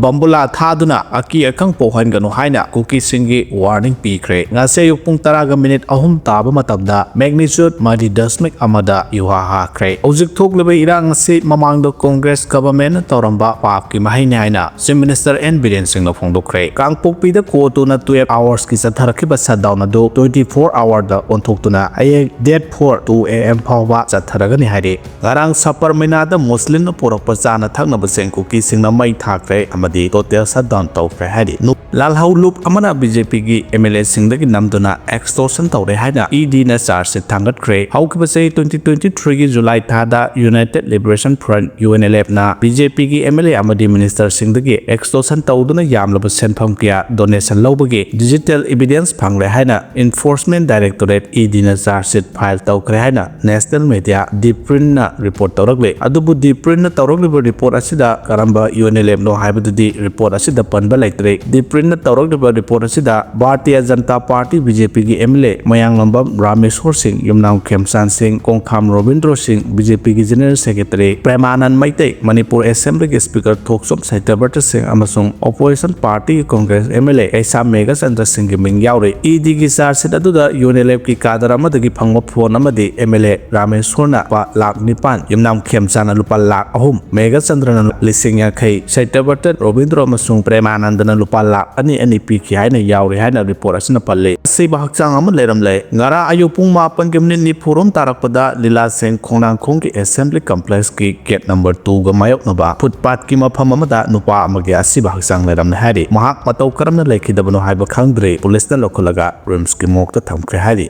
bambula thaduna aki akang pohan ganu haina Kuki singi warning pikre ngase yuk pung taraga minute ahum taba matabda magnitude madi dasmik amada yuha hakre ojik thok lebe irang se mamang do Congress government toramba pap ki mahine haina Chief Minister N Biren Singh no phongdokre kangpok pi da ko to na 12 hours ki satharakhiba shutdown ado 24 hour da onthoktuna aye date 4 2 am phawba chatharagani haire garang sapar mina da muslim no porokpa chana thakna baseng Kuki sing na mai thakre amadi total shutdown tawkre haire lalhau loop amana BJP gi MLA sing da gi namduna extortion tawre haina ED na charge se thangatkre haukiba se 2023 gi July thada United Liberation Front UNLF na BJP gi MLA amadi minister sing da gi extortion tawduna yamlaba senpham kya donation lobagi digital evidence phangre haina Enforcement Directorate ED na charge sheet file tawkre haina National Media Deep Print na report tawrakle adubu Deep Print na tawrakle report asida karamba UNLF no haibadudi report asida panba laitre Deep Print na tawrakle report asida Bharatiya Janata Party BJP gi MLA Mayang Lambam Rameshwar Singh Yumnam Khemsan Singh Kongkham Robindro Singh BJP gi General Secretary Premanan Maitei Manipur Assembly gi Speaker Thoksom Saitabarta Singh amasung Opposition Party Congress MLA Kaisa Mega Chandra Singh gi ming yaure ED gi charge sheet aduda UNLF ki kadar amadagi phangwa phone amadi MLA Rameshwar na pa lakh nipan Yumnam Khemsan lupa lakh ahum Mega Chandra na lising yakhai Saitabarta Robindro amasung Premanand na lupa lakh ani pi ki haina yaure haina report asina palle ashiba hakchang am leirme ngara ayu pung 8 ki minute ni forum tarakpada lila seng khonang khong ki assembly complex ki gate number 2 ga mayok naba footpath ki mafam amada nupa amagi ashiba hakchang leirme hari mahak matau karamna lekhidabano haiba khangdre police na lokolaga rims ki mokta thamkre hari